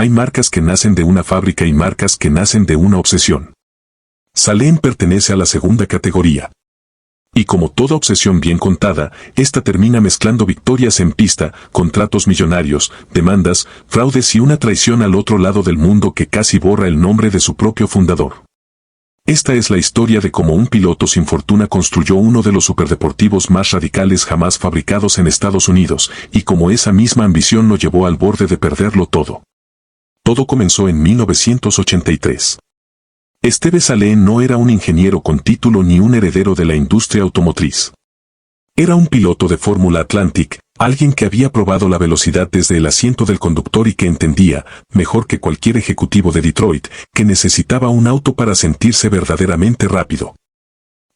hay marcas que nacen de una fábrica y marcas que nacen de una obsesión. Salem pertenece a la segunda categoría. Y como toda obsesión bien contada, esta termina mezclando victorias en pista, contratos millonarios, demandas, fraudes y una traición al otro lado del mundo que casi borra el nombre de su propio fundador. Esta es la historia de cómo un piloto sin fortuna construyó uno de los superdeportivos más radicales jamás fabricados en Estados Unidos, y cómo esa misma ambición lo llevó al borde de perderlo todo. Todo comenzó en 1983. Esteve Salem no era un ingeniero con título ni un heredero de la industria automotriz. Era un piloto de Fórmula Atlantic, alguien que había probado la velocidad desde el asiento del conductor y que entendía, mejor que cualquier ejecutivo de Detroit, que necesitaba un auto para sentirse verdaderamente rápido.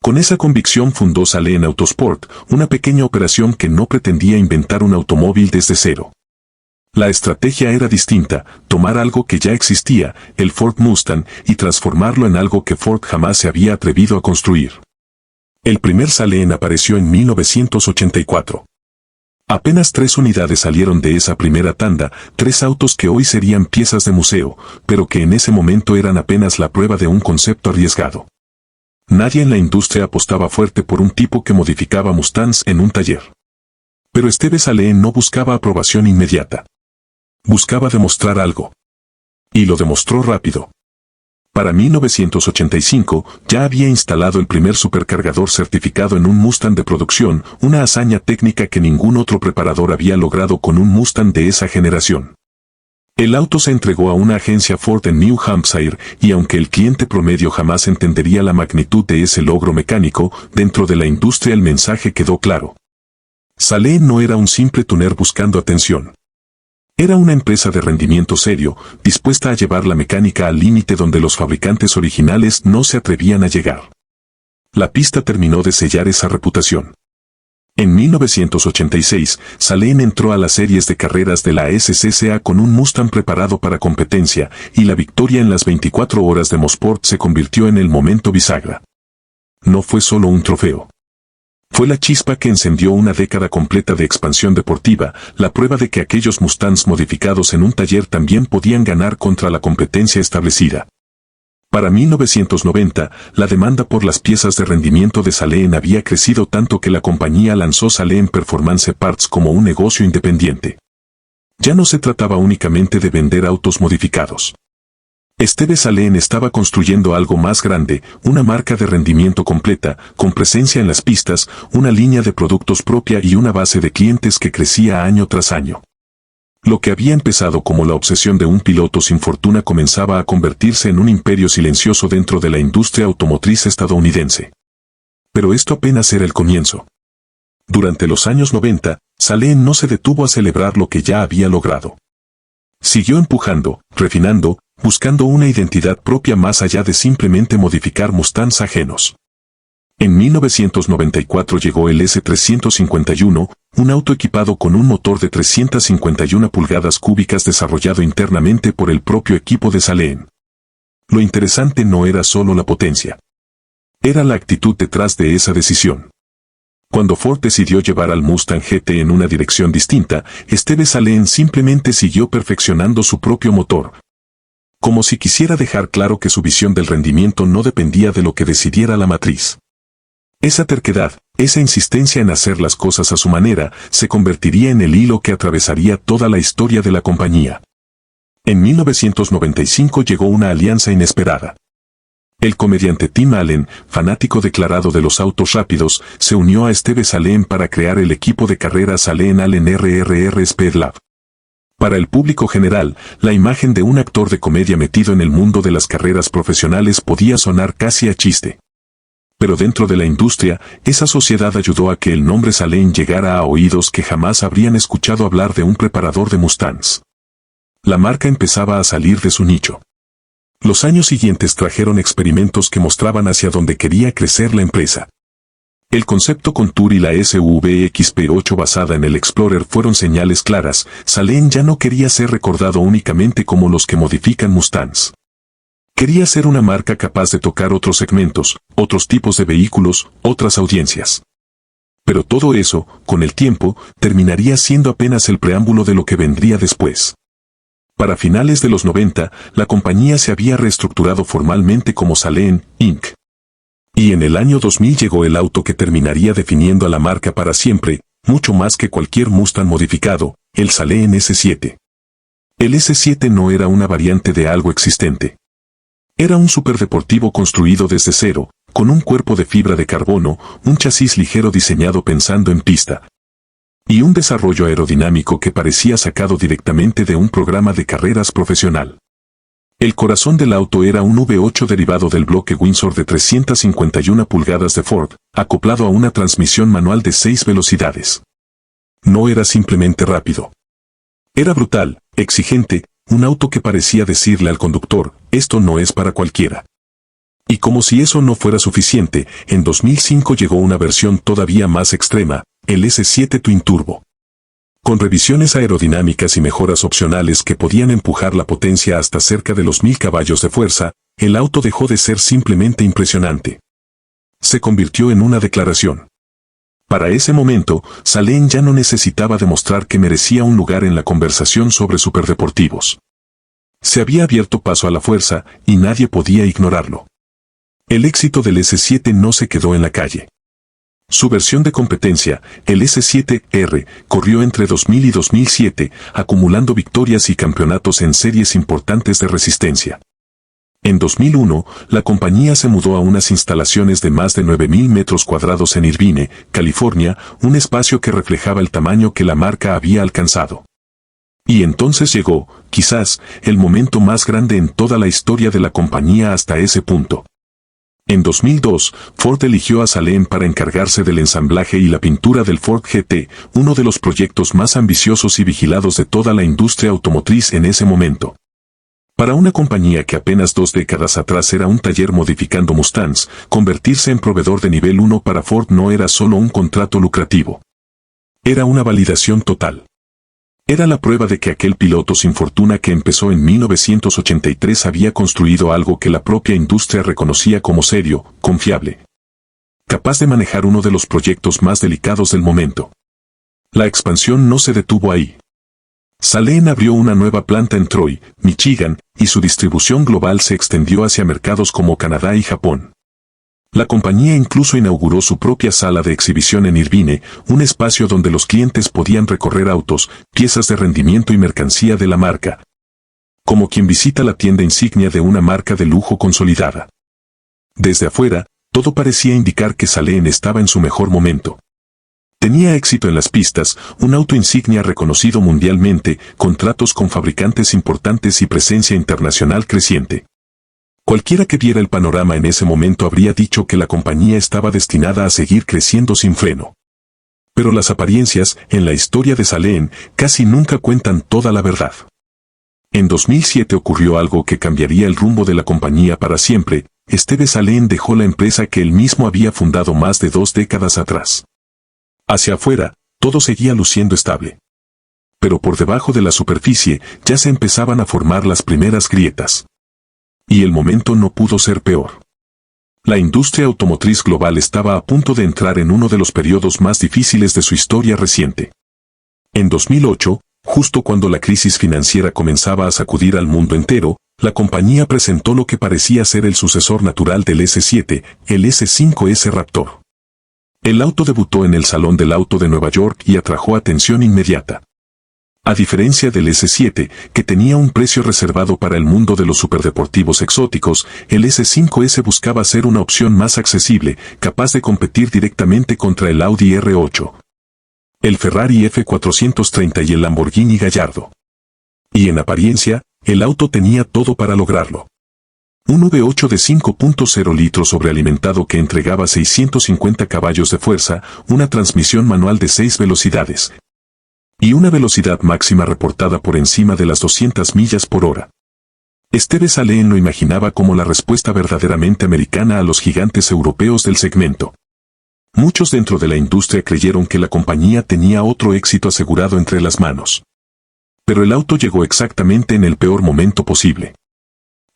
Con esa convicción fundó Salem Autosport, una pequeña operación que no pretendía inventar un automóvil desde cero. La estrategia era distinta, tomar algo que ya existía, el Ford Mustang, y transformarlo en algo que Ford jamás se había atrevido a construir. El primer Salem apareció en 1984. Apenas 3 unidades salieron de esa primera tanda, 3 autos que hoy serían piezas de museo, pero que en ese momento eran apenas la prueba de un concepto arriesgado. Nadie en la industria apostaba fuerte por un tipo que modificaba Mustangs en un taller. Pero Esteve Salem no buscaba aprobación inmediata. Buscaba demostrar algo. Y lo demostró rápido. Para 1985, ya había instalado el primer supercargador certificado en un Mustang de producción, una hazaña técnica que ningún otro preparador había logrado con un Mustang de esa generación. El auto se entregó a una agencia Ford en New Hampshire, y aunque el cliente promedio jamás entendería la magnitud de ese logro mecánico, dentro de la industria el mensaje quedó claro. Salem no era un simple tuner buscando atención. Era una empresa de rendimiento serio, dispuesta a llevar la mecánica al límite donde los fabricantes originales no se atrevían a llegar. La pista terminó de sellar esa reputación. En 1986, Salem entró a las series de carreras de la SCCA con un Mustang preparado para competencia, y la victoria en las 24 horas de Mosport se convirtió en el momento bisagra. No fue solo un trofeo. Fue la chispa que encendió una década completa de expansión deportiva, la prueba de que aquellos Mustangs modificados en un taller también podían ganar contra la competencia establecida. Para 1990, la demanda por las piezas de rendimiento de Salem había crecido tanto que la compañía lanzó Salem Performance Parts como un negocio independiente. Ya no se trataba únicamente de vender autos modificados. Esteve Salem estaba construyendo algo más grande, una marca de rendimiento completa, con presencia en las pistas, una línea de productos propia y una base de clientes que crecía año tras año. Lo que había empezado como la obsesión de un piloto sin fortuna comenzaba a convertirse en un imperio silencioso dentro de la industria automotriz estadounidense. Pero esto apenas era el comienzo. Durante los años 90, Salem no se detuvo a celebrar lo que ya había logrado. Siguió empujando, refinando, buscando una identidad propia más allá de simplemente modificar Mustangs ajenos. En 1994 llegó el S351, un auto equipado con un motor de 351 pulgadas cúbicas desarrollado internamente por el propio equipo de Salem. Lo interesante no era solo la potencia. Era la actitud detrás de esa decisión. Cuando Ford decidió llevar al Mustang GT en una dirección distinta, Esteve Salem simplemente siguió perfeccionando su propio motor. Como si quisiera dejar claro que su visión del rendimiento no dependía de lo que decidiera la matriz. Esa terquedad, esa insistencia en hacer las cosas a su manera, se convertiría en el hilo que atravesaría toda la historia de la compañía. En 1995 llegó una alianza inesperada. El comediante Tim Allen, fanático declarado de los autos rápidos, se unió a Esteve Salem para crear el equipo de carreras Salem Allen RRR Speed Lab. Para el público general, la imagen de un actor de comedia metido en el mundo de las carreras profesionales podía sonar casi a chiste. Pero dentro de la industria, esa sociedad ayudó a que el nombre Salem llegara a oídos que jamás habrían escuchado hablar de un preparador de Mustangs. La marca empezaba a salir de su nicho. Los años siguientes trajeron experimentos que mostraban hacia dónde quería crecer la empresa. El concepto Contour y la SUV XP8 basada en el Explorer fueron señales claras. Salem ya no quería ser recordado únicamente como los que modifican Mustangs. Quería ser una marca capaz de tocar otros segmentos, otros tipos de vehículos, otras audiencias. Pero todo eso, con el tiempo, terminaría siendo apenas el preámbulo de lo que vendría después. Para finales de los 90, la compañía se había reestructurado formalmente como Saleen, Inc. Y en el año 2000 llegó el auto que terminaría definiendo a la marca para siempre, mucho más que cualquier Mustang modificado, el Saleen S7. El S7 no era una variante de algo existente. Era un superdeportivo construido desde cero, con un cuerpo de fibra de carbono, un chasis ligero diseñado pensando en pista, y un desarrollo aerodinámico que parecía sacado directamente de un programa de carreras profesional. El corazón del auto era un V8 derivado del bloque Windsor de 351 pulgadas de Ford, acoplado a una transmisión manual de 6 velocidades. No era simplemente rápido. Era brutal, exigente, un auto que parecía decirle al conductor, esto no es para cualquiera. Y como si eso no fuera suficiente, en 2005 llegó una versión todavía más extrema, el S7 Twin Turbo. Con revisiones aerodinámicas y mejoras opcionales que podían empujar la potencia hasta cerca de los 1000 caballos de fuerza, el auto dejó de ser simplemente impresionante. Se convirtió en una declaración. Para ese momento, Saleen ya no necesitaba demostrar que merecía un lugar en la conversación sobre superdeportivos. Se había abierto paso a la fuerza, y nadie podía ignorarlo. El éxito del S7 no se quedó en la calle. Su versión de competencia, el S7R, corrió entre 2000 y 2007, acumulando victorias y campeonatos en series importantes de resistencia. En 2001, la compañía se mudó a unas instalaciones de más de 9.000 metros cuadrados en Irvine, California, un espacio que reflejaba el tamaño que la marca había alcanzado. Y entonces llegó, quizás, el momento más grande en toda la historia de la compañía hasta ese punto. En 2002, Ford eligió a Saleen para encargarse del ensamblaje y la pintura del Ford GT, uno de los proyectos más ambiciosos y vigilados de toda la industria automotriz en ese momento. Para una compañía que apenas 2 décadas atrás era un taller modificando Mustangs, convertirse en proveedor de nivel 1 para Ford no era solo un contrato lucrativo. Era una validación total. Era la prueba de que aquel piloto sin fortuna que empezó en 1983 había construido algo que la propia industria reconocía como serio, confiable. Capaz de manejar uno de los proyectos más delicados del momento. La expansión no se detuvo ahí. Saleen abrió una nueva planta en Troy, Michigan, y su distribución global se extendió hacia mercados como Canadá y Japón. La compañía incluso inauguró su propia sala de exhibición en Irvine, un espacio donde los clientes podían recorrer autos, piezas de rendimiento y mercancía de la marca. Como quien visita la tienda insignia de una marca de lujo consolidada. Desde afuera, todo parecía indicar que Saleen estaba en su mejor momento. Tenía éxito en las pistas, un auto insignia reconocido mundialmente, contratos con fabricantes importantes y presencia internacional creciente. Cualquiera que viera el panorama en ese momento habría dicho que la compañía estaba destinada a seguir creciendo sin freno. Pero las apariencias, en la historia de Saleen, casi nunca cuentan toda la verdad. En 2007 ocurrió algo que cambiaría el rumbo de la compañía para siempre. Steve Saleen dejó la empresa que él mismo había fundado más de 2 décadas atrás. Hacia afuera, todo seguía luciendo estable. Pero por debajo de la superficie, ya se empezaban a formar las primeras grietas. Y el momento no pudo ser peor. La industria automotriz global estaba a punto de entrar en uno de los periodos más difíciles de su historia reciente. En 2008, justo cuando la crisis financiera comenzaba a sacudir al mundo entero, la compañía presentó lo que parecía ser el sucesor natural del S7, el S5S Raptor. El auto debutó en el Salón del Auto de Nueva York y atrajo atención inmediata. A diferencia del S7, que tenía un precio reservado para el mundo de los superdeportivos exóticos, el S5S buscaba ser una opción más accesible, capaz de competir directamente contra el Audi R8, el Ferrari F430 y el Lamborghini Gallardo. Y en apariencia, el auto tenía todo para lograrlo. Un V8 de 5.0 litros sobrealimentado que entregaba 650 caballos de fuerza, una transmisión manual de 6 velocidades, y una velocidad máxima reportada por encima de las 200 millas por hora. Steve Saleen lo imaginaba como la respuesta verdaderamente americana a los gigantes europeos del segmento. Muchos dentro de la industria creyeron que la compañía tenía otro éxito asegurado entre las manos. Pero el auto llegó exactamente en el peor momento posible.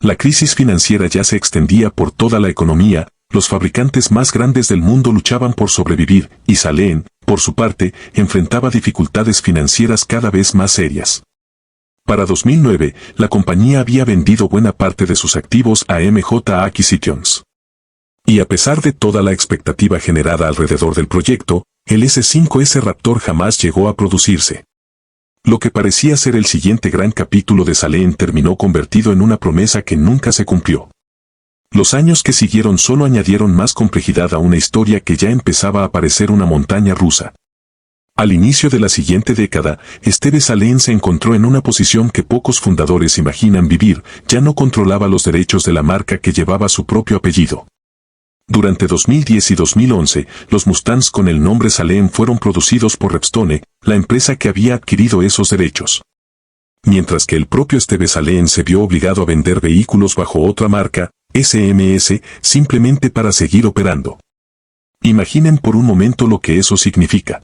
La crisis financiera ya se extendía por toda la economía, los fabricantes más grandes del mundo luchaban por sobrevivir, y Saleen, por su parte, enfrentaba dificultades financieras cada vez más serias. Para 2009, la compañía había vendido buena parte de sus activos a MJ Acquisitions. Y a pesar de toda la expectativa generada alrededor del proyecto, el S5S Raptor jamás llegó a producirse. Lo que parecía ser el siguiente gran capítulo de Salem terminó convertido en una promesa que nunca se cumplió. Los años que siguieron solo añadieron más complejidad a una historia que ya empezaba a parecer una montaña rusa. Al inicio de la siguiente década, Esteve Salem se encontró en una posición que pocos fundadores imaginan vivir, ya no controlaba los derechos de la marca que llevaba su propio apellido. Durante 2010 y 2011, los Mustangs con el nombre Salem fueron producidos por Repstone, la empresa que había adquirido esos derechos. Mientras que el propio Esteve Salem se vio obligado a vender vehículos bajo otra marca, SMS, simplemente para seguir operando. Imaginen por un momento lo que eso significa.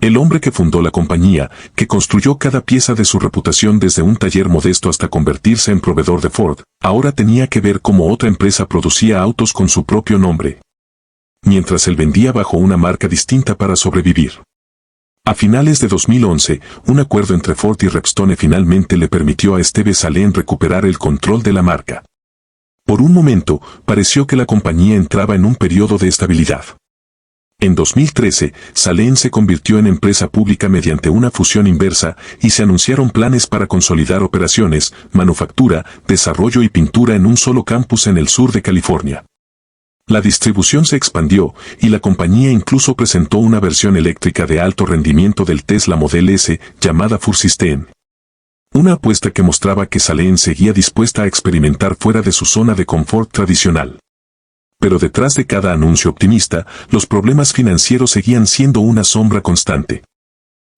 El hombre que fundó la compañía, que construyó cada pieza de su reputación desde un taller modesto hasta convertirse en proveedor de Ford, ahora tenía que ver cómo otra empresa producía autos con su propio nombre. Mientras él vendía bajo una marca distinta para sobrevivir. A finales de 2011, un acuerdo entre Ford y Repstone finalmente le permitió a Esteve Salem recuperar el control de la marca. Por un momento, pareció que la compañía entraba en un periodo de estabilidad. En 2013, Salem se convirtió en empresa pública mediante una fusión inversa y se anunciaron planes para consolidar operaciones, manufactura, desarrollo y pintura en un solo campus en el sur de California. La distribución se expandió y la compañía incluso presentó una versión eléctrica de alto rendimiento del Tesla Model S llamada Full System. Una apuesta que mostraba que Salem seguía dispuesta a experimentar fuera de su zona de confort tradicional. Pero detrás de cada anuncio optimista, los problemas financieros seguían siendo una sombra constante.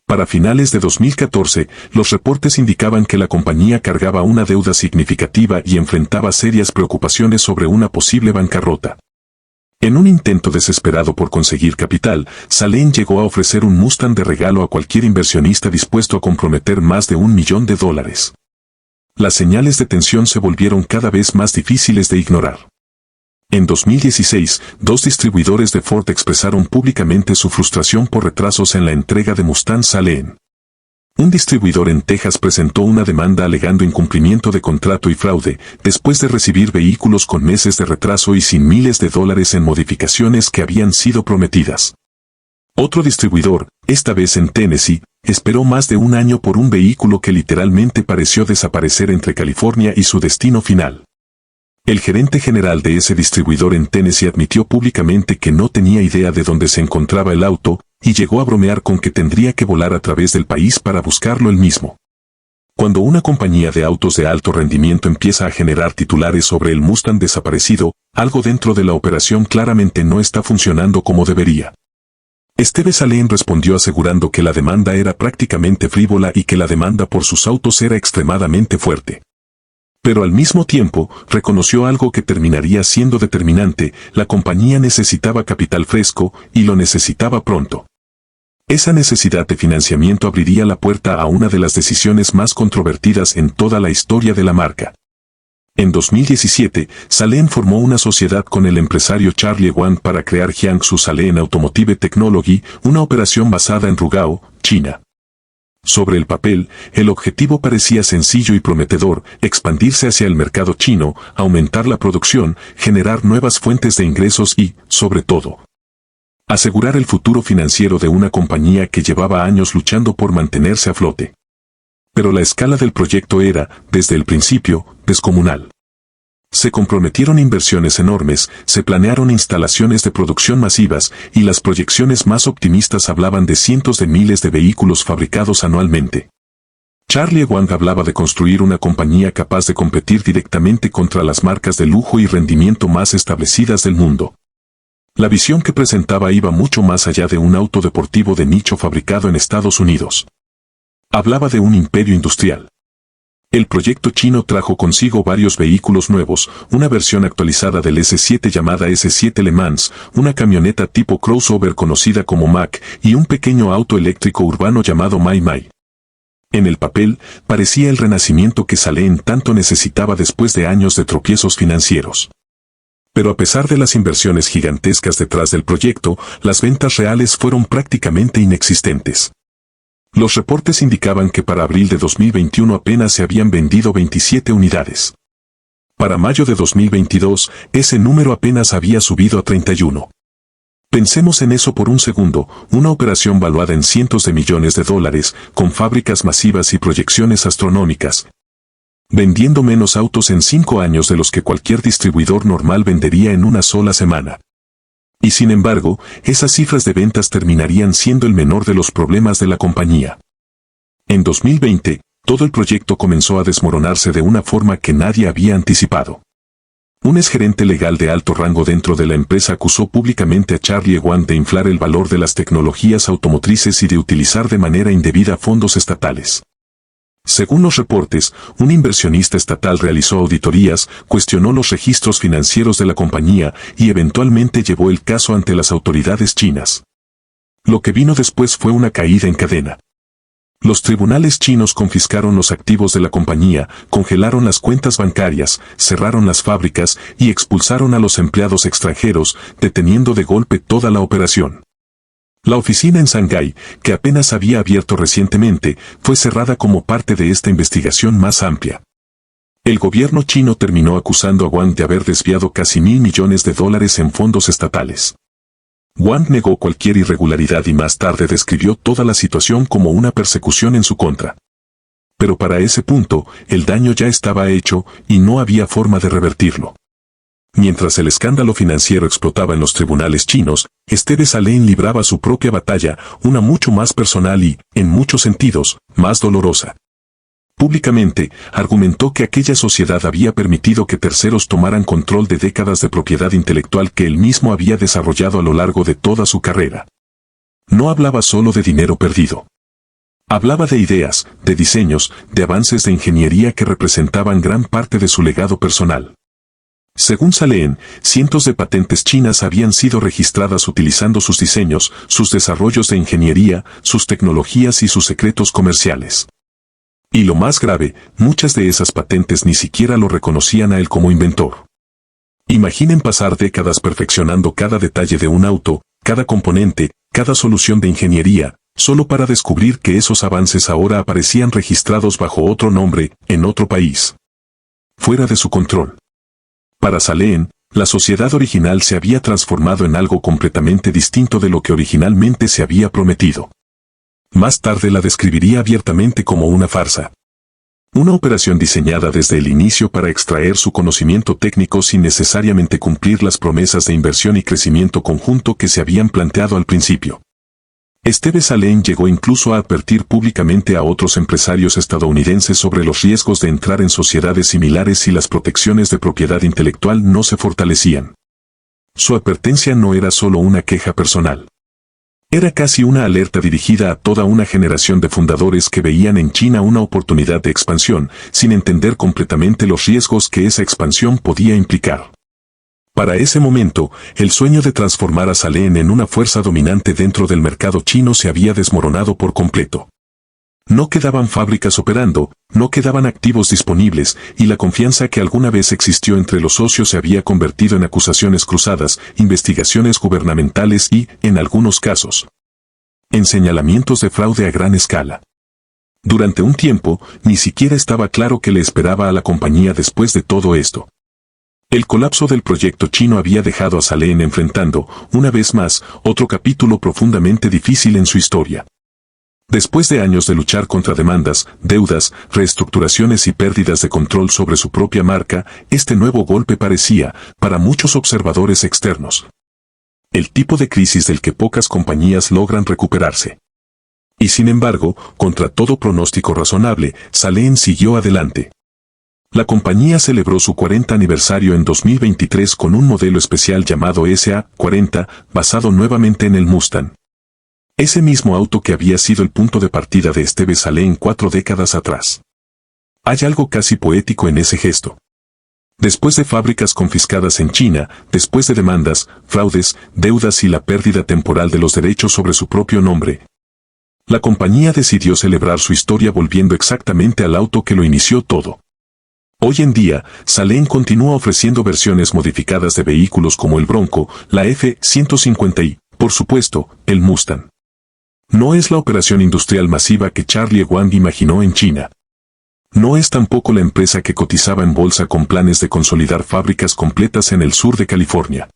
Para finales de 2014, los reportes indicaban que la compañía cargaba una deuda significativa y enfrentaba serias preocupaciones sobre una posible bancarrota. En un intento desesperado por conseguir capital, Salem llegó a ofrecer un Mustang de regalo a cualquier inversionista dispuesto a comprometer más de $1 millón. Las señales de tensión se volvieron cada vez más difíciles de ignorar. En 2016, dos distribuidores de Ford expresaron públicamente su frustración por retrasos en la entrega de Mustang Salem. Un distribuidor en Texas presentó una demanda alegando incumplimiento de contrato y fraude, después de recibir vehículos con meses de retraso y sin miles de dólares en modificaciones que habían sido prometidas. Otro distribuidor, esta vez en Tennessee, esperó más de un año por un vehículo que literalmente pareció desaparecer entre California y su destino final. El gerente general de ese distribuidor en Tennessee admitió públicamente que no tenía idea de dónde se encontraba el auto, y llegó a bromear con que tendría que volar a través del país para buscarlo él mismo. Cuando una compañía de autos de alto rendimiento empieza a generar titulares sobre el Mustang desaparecido, algo dentro de la operación claramente no está funcionando como debería. Esteve Salem respondió asegurando que la demanda era prácticamente frívola y que la demanda por sus autos era extremadamente fuerte. Pero al mismo tiempo, reconoció algo que terminaría siendo determinante: la compañía necesitaba capital fresco, y lo necesitaba pronto. Esa necesidad de financiamiento abriría la puerta a una de las decisiones más controvertidas en toda la historia de la marca. En 2017, Salem formó una sociedad con el empresario Charlie Wang para crear Jiangsu Salem Automotive Technology, una operación basada en Rugao, China. Sobre el papel, el objetivo parecía sencillo y prometedor: expandirse hacia el mercado chino, aumentar la producción, generar nuevas fuentes de ingresos y, sobre todo, asegurar el futuro financiero de una compañía que llevaba años luchando por mantenerse a flote. Pero la escala del proyecto era, desde el principio, descomunal. Se comprometieron inversiones enormes, se planearon instalaciones de producción masivas, y las proyecciones más optimistas hablaban de cientos de miles de vehículos fabricados anualmente. Charlie Wang hablaba de construir una compañía capaz de competir directamente contra las marcas de lujo y rendimiento más establecidas del mundo. La visión que presentaba iba mucho más allá de un auto deportivo de nicho fabricado en Estados Unidos. Hablaba de un imperio industrial. El proyecto chino trajo consigo varios vehículos nuevos, una versión actualizada del S7 llamada S7 Le Mans, una camioneta tipo crossover conocida como Mac, y un pequeño auto eléctrico urbano llamado Mai Mai. En el papel, parecía el renacimiento que Salem tanto necesitaba después de años de tropiezos financieros. Pero a pesar de las inversiones gigantescas detrás del proyecto, las ventas reales fueron prácticamente inexistentes. Los reportes indicaban que para abril de 2021 apenas se habían vendido 27 unidades. Para mayo de 2022, ese número apenas había subido a 31. Pensemos en eso por un segundo, una operación valuada en cientos de millones de dólares, con fábricas masivas y proyecciones astronómicas, vendiendo menos autos en 5 años de los que cualquier distribuidor normal vendería en una sola semana. Y sin embargo, esas cifras de ventas terminarían siendo el menor de los problemas de la compañía. En 2020, todo el proyecto comenzó a desmoronarse de una forma que nadie había anticipado. Un exgerente legal de alto rango dentro de la empresa acusó públicamente a Charlie Wang de inflar el valor de las tecnologías automotrices y de utilizar de manera indebida fondos estatales. Según los reportes, un inversionista estatal realizó auditorías, cuestionó los registros financieros de la compañía y eventualmente llevó el caso ante las autoridades chinas. Lo que vino después fue una caída en cadena. Los tribunales chinos confiscaron los activos de la compañía, congelaron las cuentas bancarias, cerraron las fábricas y expulsaron a los empleados extranjeros, deteniendo de golpe toda la operación. La oficina en Shanghái, que apenas había abierto recientemente, fue cerrada como parte de esta investigación más amplia. El gobierno chino terminó acusando a Wang de haber desviado casi $1.000 millones en fondos estatales. Wang negó cualquier irregularidad y más tarde describió toda la situación como una persecución en su contra. Pero para ese punto, el daño ya estaba hecho y no había forma de revertirlo. Mientras el escándalo financiero explotaba en los tribunales chinos, Steve Salehin libraba su propia batalla, una mucho más personal y, en muchos sentidos, más dolorosa. Públicamente, argumentó que aquella sociedad había permitido que terceros tomaran control de décadas de propiedad intelectual que él mismo había desarrollado a lo largo de toda su carrera. No hablaba solo de dinero perdido. Hablaba de ideas, de diseños, de avances de ingeniería que representaban gran parte de su legado personal. Según Salehin, cientos de patentes chinas habían sido registradas utilizando sus diseños, sus desarrollos de ingeniería, sus tecnologías y sus secretos comerciales. Y lo más grave, muchas de esas patentes ni siquiera lo reconocían a él como inventor. Imaginen pasar décadas perfeccionando cada detalle de un auto, cada componente, cada solución de ingeniería, solo para descubrir que esos avances ahora aparecían registrados bajo otro nombre, en otro país. Fuera de su control. Para Salehin, la sociedad original se había transformado en algo completamente distinto de lo que originalmente se había prometido. Más tarde la describiría abiertamente como una farsa. Una operación diseñada desde el inicio para extraer su conocimiento técnico sin necesariamente cumplir las promesas de inversión y crecimiento conjunto que se habían planteado al principio. Steve Salehin llegó incluso a advertir públicamente a otros empresarios estadounidenses sobre los riesgos de entrar en sociedades similares si las protecciones de propiedad intelectual no se fortalecían. Su advertencia no era solo una queja personal. Era casi una alerta dirigida a toda una generación de fundadores que veían en China una oportunidad de expansión, sin entender completamente los riesgos que esa expansión podía implicar. Para ese momento, el sueño de transformar a Salehin en una fuerza dominante dentro del mercado chino se había desmoronado por completo. No quedaban fábricas operando, no quedaban activos disponibles, y la confianza que alguna vez existió entre los socios se había convertido en acusaciones cruzadas, investigaciones gubernamentales y, en algunos casos, en señalamientos de fraude a gran escala. Durante un tiempo, ni siquiera estaba claro qué le esperaba a la compañía después de todo esto. El colapso del proyecto chino había dejado a Salehin enfrentando, una vez más, otro capítulo profundamente difícil en su historia. Después de años de luchar contra demandas, deudas, reestructuraciones y pérdidas de control sobre su propia marca, este nuevo golpe parecía, para muchos observadores externos, el tipo de crisis del que pocas compañías logran recuperarse. Y sin embargo, contra todo pronóstico razonable, Salehin siguió adelante. La compañía celebró su 40 aniversario en 2023 con un modelo especial llamado SA40, basado nuevamente en el Mustang. Ese mismo auto que había sido el punto de partida de Steve Salehin 4 décadas atrás. Hay algo casi poético en ese gesto. Después de fábricas confiscadas en China, después de demandas, fraudes, deudas y la pérdida temporal de los derechos sobre su propio nombre, la compañía decidió celebrar su historia volviendo exactamente al auto que lo inició todo. Hoy en día, Salehin continúa ofreciendo versiones modificadas de vehículos como el Bronco, la F-150 y, por supuesto, el Mustang. No es la operación industrial masiva que Charlie Wang imaginó en China. No es tampoco la empresa que cotizaba en bolsa con planes de consolidar fábricas completas en el sur de California.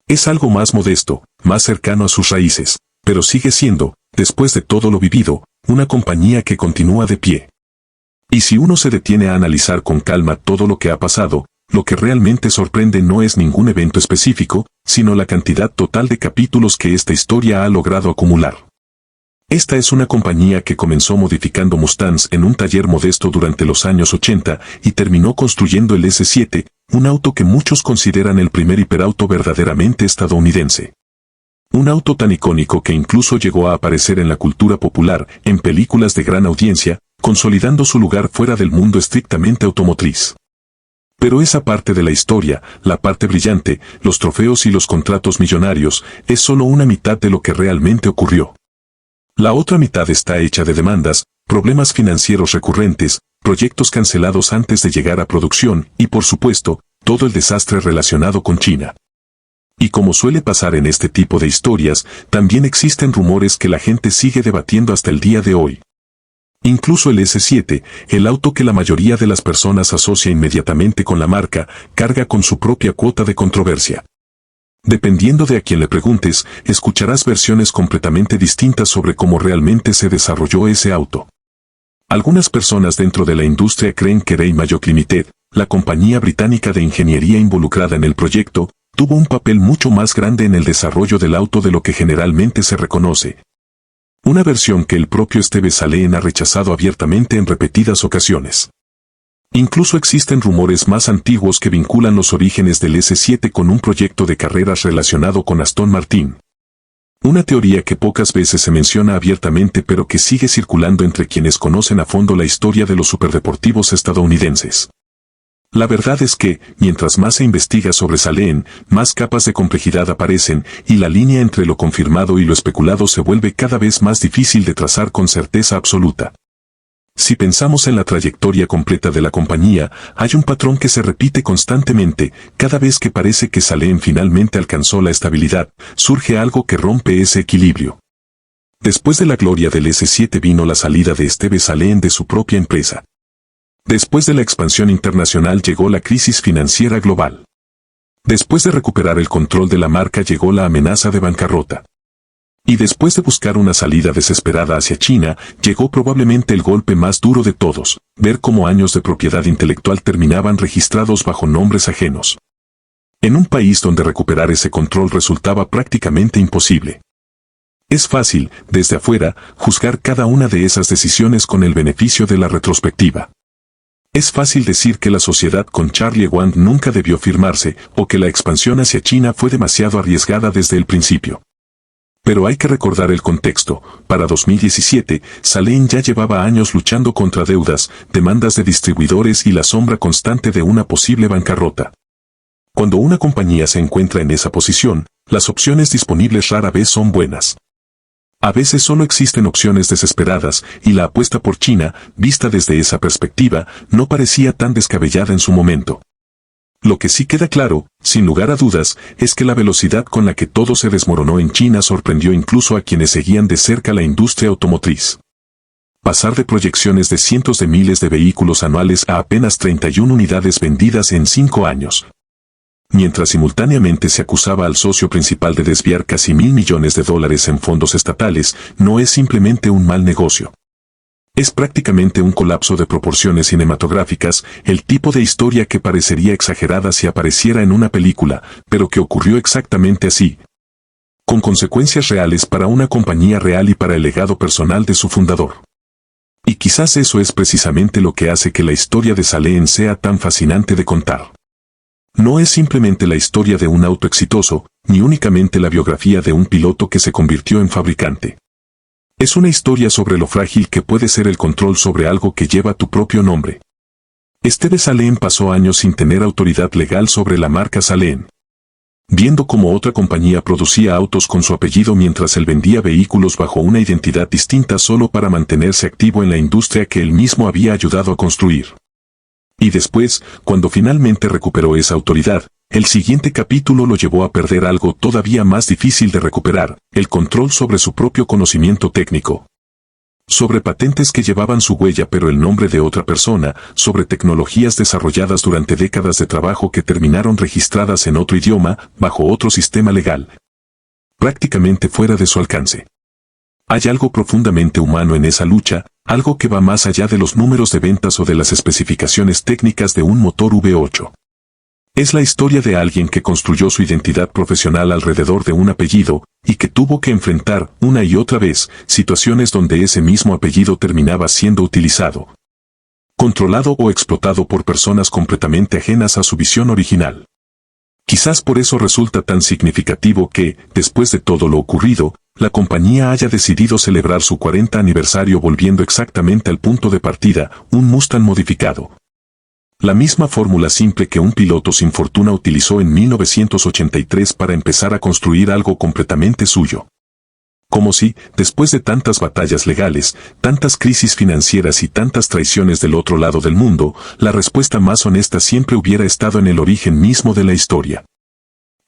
Es algo más modesto, más cercano a sus raíces, pero sigue siendo, después de todo lo vivido, una compañía que continúa de pie. Y si uno se detiene a analizar con calma todo lo que ha pasado, lo que realmente sorprende no es ningún evento específico, sino la cantidad total de capítulos que esta historia ha logrado acumular. Esta es una compañía que comenzó modificando Mustangs en un taller modesto durante los años 80 y terminó construyendo el S7, un auto que muchos consideran el primer hiperauto verdaderamente estadounidense. Un auto tan icónico que incluso llegó a aparecer en la cultura popular, en películas de gran audiencia, consolidando su lugar fuera del mundo estrictamente automotriz. Pero esa parte de la historia, la parte brillante, los trofeos y los contratos millonarios, es solo una mitad de lo que realmente ocurrió. La otra mitad está hecha de demandas, problemas financieros recurrentes, proyectos cancelados antes de llegar a producción y, por supuesto, todo el desastre relacionado con China. Y como suele pasar en este tipo de historias, también existen rumores que la gente sigue debatiendo hasta el día de hoy. Incluso el S7, el auto que la mayoría de las personas asocia inmediatamente con la marca, carga con su propia cuota de controversia. Dependiendo de a quién le preguntes, escucharás versiones completamente distintas sobre cómo realmente se desarrolló ese auto. Algunas personas dentro de la industria creen que Ray Mayock Limited, la compañía británica de ingeniería involucrada en el proyecto, tuvo un papel mucho más grande en el desarrollo del auto de lo que generalmente se reconoce. Una versión que el propio Steve Salen ha rechazado abiertamente en repetidas ocasiones. Incluso existen rumores más antiguos que vinculan los orígenes del S7 con un proyecto de carreras relacionado con Aston Martin. Una teoría que pocas veces se menciona abiertamente pero que sigue circulando entre quienes conocen a fondo la historia de los superdeportivos estadounidenses. La verdad es que, mientras más se investiga sobre Salen, más capas de complejidad aparecen y la línea entre lo confirmado y lo especulado se vuelve cada vez más difícil de trazar con certeza absoluta. Si pensamos en la trayectoria completa de la compañía, hay un patrón que se repite constantemente, cada vez que parece que Salen finalmente alcanzó la estabilidad, surge algo que rompe ese equilibrio. Después de la gloria del S7 vino la salida de Steve Salen de su propia empresa. Después de la expansión internacional llegó la crisis financiera global. Después de recuperar el control de la marca llegó la amenaza de bancarrota. Y después de buscar una salida desesperada hacia China, llegó probablemente el golpe más duro de todos, ver cómo años de propiedad intelectual terminaban registrados bajo nombres ajenos. En un país donde recuperar ese control resultaba prácticamente imposible. Es fácil, desde afuera, juzgar cada una de esas decisiones con el beneficio de la retrospectiva. Es fácil decir que la sociedad con Charlie Wang nunca debió firmarse, o que la expansión hacia China fue demasiado arriesgada desde el principio. Pero hay que recordar el contexto. Para 2017, Salen ya llevaba años luchando contra deudas, demandas de distribuidores y la sombra constante de una posible bancarrota. Cuando una compañía se encuentra en esa posición, las opciones disponibles rara vez son buenas. A veces solo existen opciones desesperadas, y la apuesta por China, vista desde esa perspectiva, no parecía tan descabellada en su momento. Lo que sí queda claro, sin lugar a dudas, es que la velocidad con la que todo se desmoronó en China sorprendió incluso a quienes seguían de cerca la industria automotriz. Pasar de proyecciones de cientos de miles de vehículos anuales a apenas 31 unidades vendidas en 5 años. Mientras simultáneamente se acusaba al socio principal de desviar casi $1.000 millones en fondos estatales, no es simplemente un mal negocio. Es prácticamente un colapso de proporciones cinematográficas, el tipo de historia que parecería exagerada si apareciera en una película, pero que ocurrió exactamente así. Con consecuencias reales para una compañía real y para el legado personal de su fundador. Y quizás eso es precisamente lo que hace que la historia de Salen sea tan fascinante de contar. No es simplemente la historia de un auto exitoso, ni únicamente la biografía de un piloto que se convirtió en fabricante. Es una historia sobre lo frágil que puede ser el control sobre algo que lleva tu propio nombre. Steve Salen pasó años sin tener autoridad legal sobre la marca Salen. Viendo cómo otra compañía producía autos con su apellido mientras él vendía vehículos bajo una identidad distinta solo para mantenerse activo en la industria que él mismo había ayudado a construir. Y después, cuando finalmente recuperó esa autoridad, el siguiente capítulo lo llevó a perder algo todavía más difícil de recuperar, el control sobre su propio conocimiento técnico. Sobre patentes que llevaban su huella pero el nombre de otra persona, sobre tecnologías desarrolladas durante décadas de trabajo que terminaron registradas en otro idioma, bajo otro sistema legal, prácticamente fuera de su alcance. Hay algo profundamente humano en esa lucha, algo que va más allá de los números de ventas o de las especificaciones técnicas de un motor V8. Es la historia de alguien que construyó su identidad profesional alrededor de un apellido, y que tuvo que enfrentar, una y otra vez, situaciones donde ese mismo apellido terminaba siendo utilizado, controlado o explotado por personas completamente ajenas a su visión original. Quizás por eso resulta tan significativo que, después de todo lo ocurrido, la compañía haya decidido celebrar su 40 aniversario volviendo exactamente al punto de partida, un Mustang modificado. La misma fórmula simple que un piloto sin fortuna utilizó en 1983 para empezar a construir algo completamente suyo. Como si, después de tantas batallas legales, tantas crisis financieras y tantas traiciones del otro lado del mundo, la respuesta más honesta siempre hubiera estado en el origen mismo de la historia.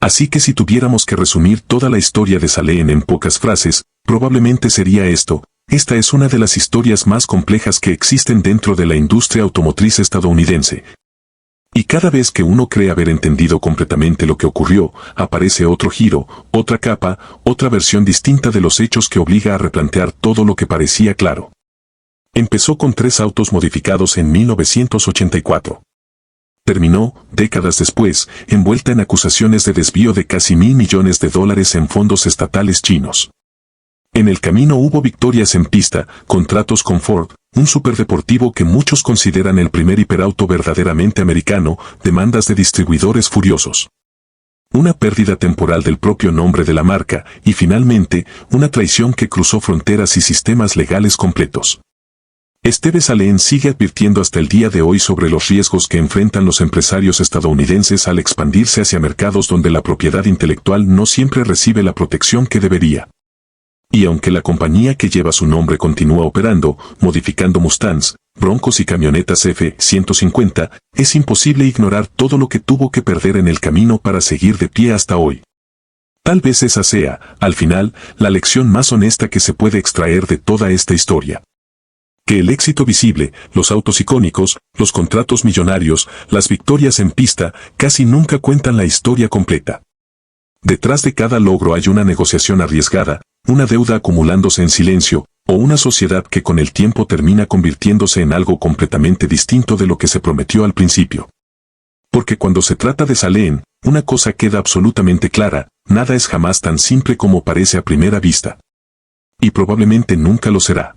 Así que si tuviéramos que resumir toda la historia de Salehen en pocas frases, probablemente sería esto: esta es una de las historias más complejas que existen dentro de la industria automotriz estadounidense. Y cada vez que uno cree haber entendido completamente lo que ocurrió, aparece otro giro, otra capa, otra versión distinta de los hechos que obliga a replantear todo lo que parecía claro. Empezó con 3 autos modificados en 1984. Terminó, décadas después, envuelta en acusaciones de desvío de casi $1.000 millones en fondos estatales chinos. En el camino hubo victorias en pista, contratos con Ford, un superdeportivo que muchos consideran el primer hiperauto verdaderamente americano, demandas de distribuidores furiosos, una pérdida temporal del propio nombre de la marca, y finalmente, una traición que cruzó fronteras y sistemas legales completos. Steve Salehen sigue advirtiendo hasta el día de hoy sobre los riesgos que enfrentan los empresarios estadounidenses al expandirse hacia mercados donde la propiedad intelectual no siempre recibe la protección que debería. Y aunque la compañía que lleva su nombre continúa operando, modificando Mustangs, Broncos y camionetas F-150, es imposible ignorar todo lo que tuvo que perder en el camino para seguir de pie hasta hoy. Tal vez esa sea, al final, la lección más honesta que se puede extraer de toda esta historia. Que el éxito visible, los autos icónicos, los contratos millonarios, las victorias en pista, casi nunca cuentan la historia completa. Detrás de cada logro hay una negociación arriesgada, una deuda acumulándose en silencio, o una sociedad que con el tiempo termina convirtiéndose en algo completamente distinto de lo que se prometió al principio. Porque cuando se trata de Salehen, una cosa queda absolutamente clara: nada es jamás tan simple como parece a primera vista. Y probablemente nunca lo será.